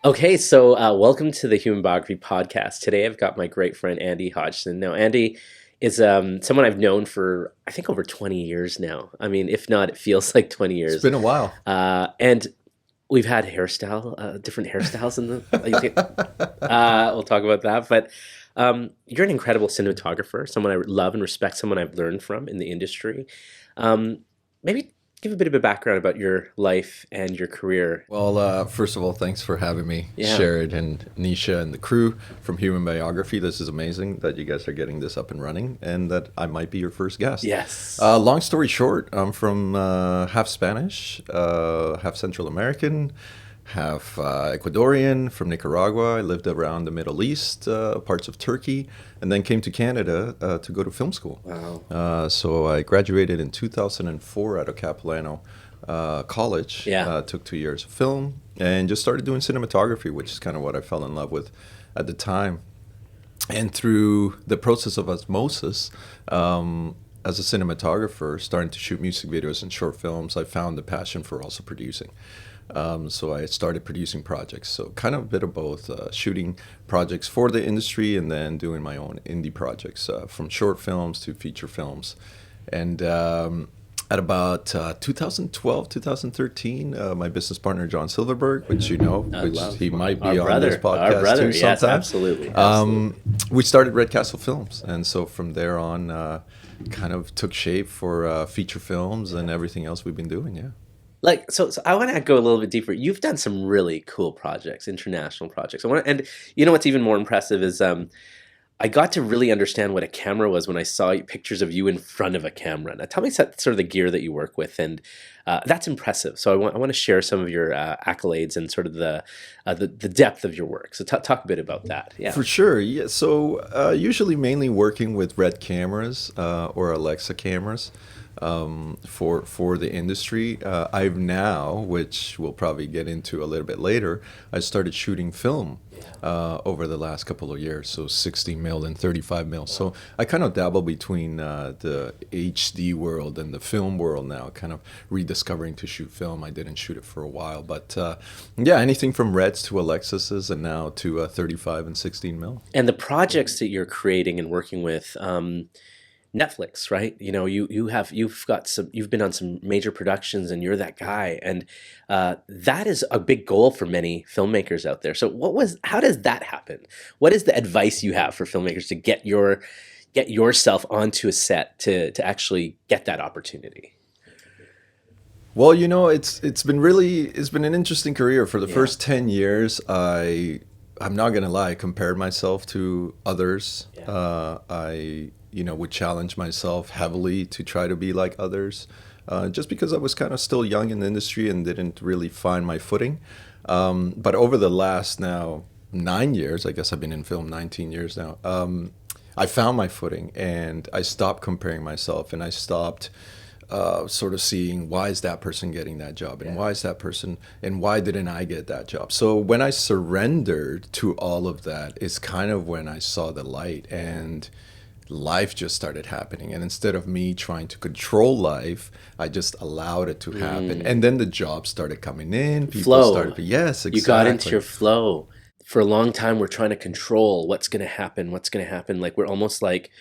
Okay, so welcome to the Human Biography podcast. Today I've got my great friend Andy Hodgson. Now, Andy is someone I've known for I think over 20 years now. I mean, if not, it feels like 20 It's years. been a while. And we've had different hairstyles in we'll talk about that. But you're an incredible cinematographer, someone I love and respect, someone I've learned from in the industry. Maybe give a bit of a background about your life and your career. Well, first of all, thanks for having me, Yeah. Sherrod and Nisha and the crew from Human Biography. This is amazing that you guys are getting this up and running and that I might be your first guest. Yes. Long story short, I'm from half Spanish, half Central American, half Ecuadorian, from Nicaragua. I lived around the Middle East, parts of Turkey, and then came to Canada to go to film school. Wow. So I graduated in 2004 out of Capilano College. Yeah. Took 2 years of film and just started doing cinematography, which is kind of what I fell in love with at the time. And through the process of osmosis, as a cinematographer, starting to shoot music videos and short films, I found the passion for also producing. So I started producing projects. So kind of a bit of both, shooting projects for the industry and then doing my own indie projects, from short films to feature films. And at about 2012, 2013, my business partner, John Silverberg, which you know, I which love he might our be on this brother. Our podcast brother. too Yes, sometime. absolutely. Absolutely. We started Red Castle Films. And so from there on, kind of took shape for feature films and everything else we've been doing, yeah. So I want to go a little bit deeper. You've done some really cool projects, international projects. And you know what's even more impressive is I got to really understand what a camera was when I saw pictures of you in front of a camera. Now, tell me sort of the gear that you work with, and that's impressive. So I want to share some of your accolades and sort of the depth of your work. So talk a bit about that. Yeah. For sure, yeah. So usually mainly working with Red cameras or Alexa cameras for the industry. I've now, which we'll probably get into a little bit later, I started shooting film over the last couple of years. So 60 mil and 35 mil. So I kind of dabble between the HD world and the film world now, kind of rediscovering to shoot film. I didn't shoot it for a while, but yeah, anything from Reds to Alexases and now to 35 and 16 mil. And the projects that you're creating and working with. Netflix, right? You know, you've been on some major productions, and you're that guy, and that is a big goal for many filmmakers out there. So, how does that happen? What is the advice you have for filmmakers to get yourself onto a set to actually get that opportunity? Well, you know, it's been an interesting career. For the Yeah, first 10 years, I'm not gonna lie, I compared myself to others. yeah. I would challenge myself heavily to try to be like others, just because I was kind of still young in the industry and didn't really find my footing. But over the last now 9 years, I guess I've been in film 19 years now. I found my footing and I stopped comparing myself and I stopped sort of seeing why is that person getting that job and Yeah. why is that person and why didn't I get that job. So when I surrendered to all of that is kind of when I saw the light and life just started happening. And instead of me trying to control life, I just allowed it to happen. And then the jobs started coming in. People Flow. started, yes, You got into exactly. your flow. For a long time, we're trying to control what's going to happen. What's going to happen? Like we're almost like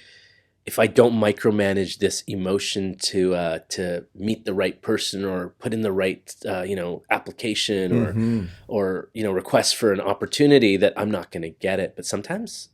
if I don't micromanage this emotion to meet the right person or put in the right application or request for an opportunity, that I'm not going to get it. But sometimes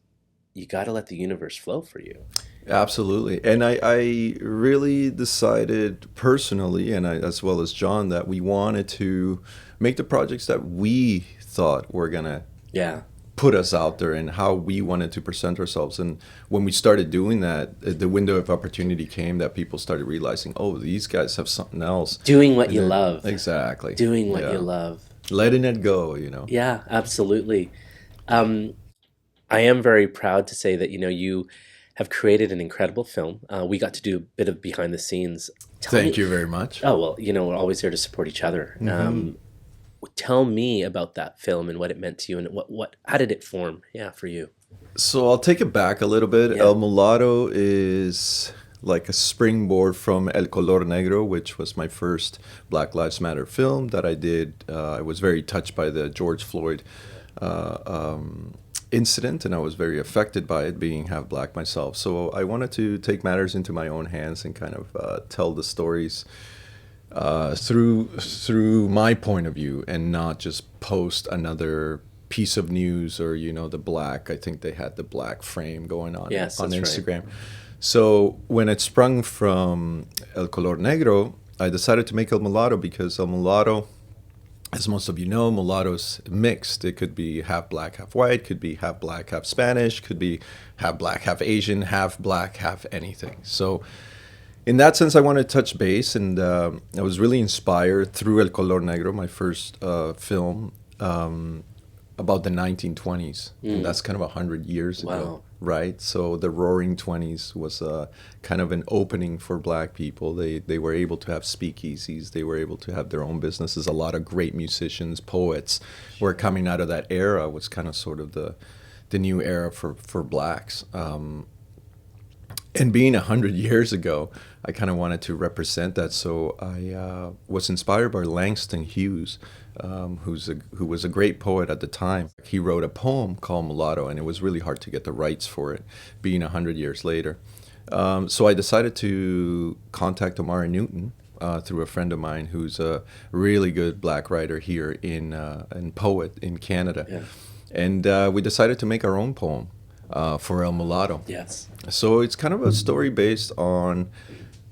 you got to let the universe flow for you. Absolutely. And I really decided personally, and as well as John, that we wanted to make the projects that we thought were going to Yeah. put us out there and how we wanted to present ourselves. And when we started doing that, the window of opportunity came that people started realizing, oh, these guys have something else. Doing what And you then, love. exactly. Doing what you Yeah. love. Letting it go. Yeah, absolutely. Um, I am very proud to say that you have created an incredible film. We got to do a bit of behind the scenes. Tell Thank me. you very much. Oh well, we're always here to support each other. Tell me about that film and what it meant to you, and how did it form? Yeah, for you. So I'll take it back a little bit. Yeah. El Mulatto is like a springboard from El Color Negro, which was my first Black Lives Matter film that I did. I was very touched by the George Floyd uh, um, incident, and I was very affected by it, being half black myself. So I wanted to take matters into my own hands and kind of tell the stories through my point of view, and not just post another piece of news, or the black. I think they had the black frame going Yes, on that's right. Instagram. So when it sprung from El Color Negro, I decided to make El Mulatto, because El Mulatto, as most of you know, mulatto's mixed. It could be half black, half white, could be half black, half Spanish, could be half black, half Asian, half black, half anything. So in that sense, I wanted to touch base, and I was really inspired through El Color Negro, my first film, about the 1920s, and Mm. that's kind of 100 years ago, Wow. right? So the Roaring Twenties was kind of an opening for Black people. They were able to have speakeasies, they were able to have their own businesses. A lot of great musicians, poets were coming out of that era. Was kind of sort of the new era for blacks. And being 100 years ago, I kind of wanted to represent that. So I was inspired by Langston Hughes, who was a great poet at the time. He wrote a poem called Mulatto, and it was really hard to get the rights for it, being 100 years later. So I decided to contact Omari Newton through a friend of mine, who's a really good black writer here and poet in Canada, Yeah. and we decided to make our own poem for El Mulatto. Yes. So it's kind of a story based on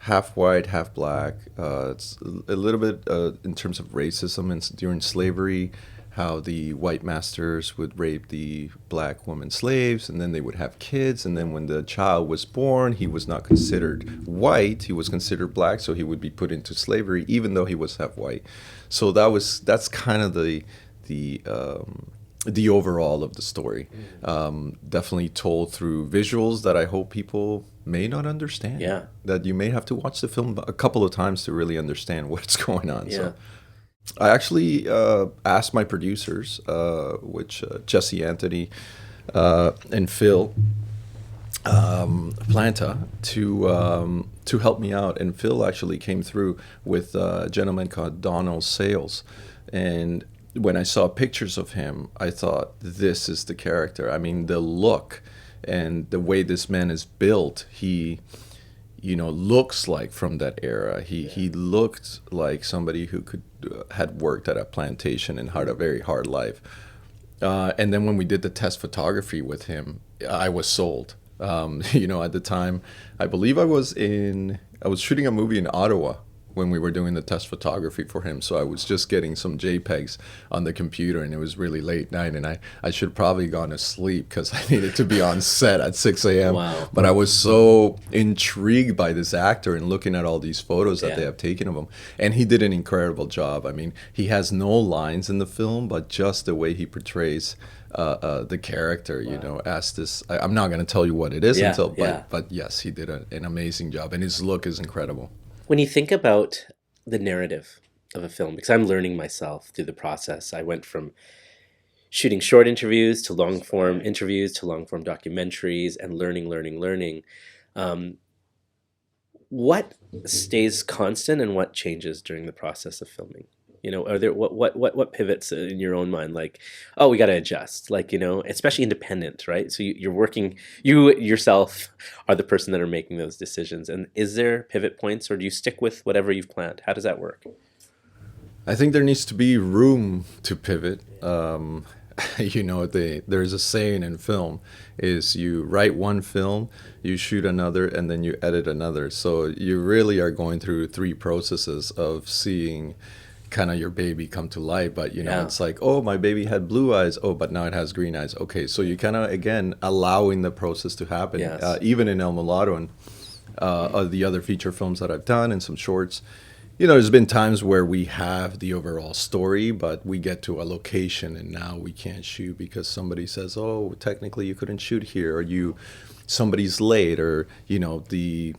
half white, half black. It's a little bit in terms of racism and during slavery, how the white masters would rape the black women slaves, and then they would have kids. And then when the child was born, he was not considered white; he was considered black, so he would be put into slavery, even though he was half white. So that's kind of the overall of the story. Definitely told through visuals that I hope people may not understand. Yeah. That you may have to watch the film a couple of times to really understand what's going on. Yeah. So I actually asked my producers, which Jesse Anthony and Phil Planta, to help me out. And Phil actually came through with a gentleman called Donald Sales, and when I saw pictures of him, I thought, this is the character. I mean, the look and the way this man is built, he, looks like from that era. He looked like somebody who had worked at a plantation and had a very hard life. And then when we did the test photography with him, I was sold. At the time, I believe I was shooting a movie in Ottawa when we were doing the test photography for him. So I was just getting some JPEGs on the computer, and it was really late night, and I should probably gone to sleep because I needed to be on set at 6 a.m. Wow. But I was so intrigued by this actor and looking at all these photos that Yeah. they have taken of him. And he did an incredible job. I mean, he has no lines in the film, but just the way he portrays the character, as this. I'm not going to tell you what it is Yeah, until, yeah. but yes, he did an amazing job, and his look is incredible. When you think about the narrative of a film, because I'm learning myself through the process, I went from shooting short interviews to long form interviews to long form documentaries and learning. Um, what stays constant and what changes during the process of filming? Are there what pivots in your own mind? Like, oh, we got to adjust. Like, especially independent, right? So you're working. You yourself are the person that are making those decisions. And is there pivot points, or do you stick with whatever you've planned? How does that work? I think there needs to be room to pivot. There's a saying in film is you write one film, you shoot another, and then you edit another. So you really are going through three processes of seeing kind of your baby come to life. But Yeah. it's like, oh, my baby had blue eyes, oh, but now it has green eyes. Okay, so you kind of, again, allowing the process to happen. Yes. Even in El Mulatto and the other feature films that I've done and some shorts, there's been times where we have the overall story, but we get to a location and now we can't shoot because somebody says, oh, technically you couldn't shoot here, or somebody's late, or the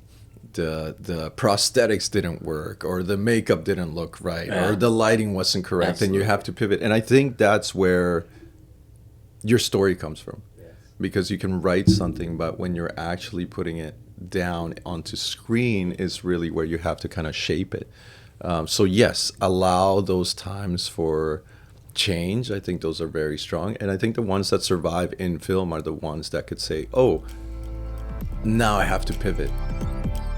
prosthetics didn't work, or the makeup didn't look right, Yeah. or the lighting wasn't correct. Absolutely. And you have to pivot. And I think that's where your story comes from, because you can write something, but when you're actually putting it down onto screen is really where you have to kind of shape it. So yes, allow those times for change, I think those are very strong. And I think the ones that survive in film are the ones that could say, oh, now I have to pivot.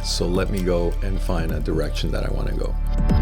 So let me go and find a direction that I want to go.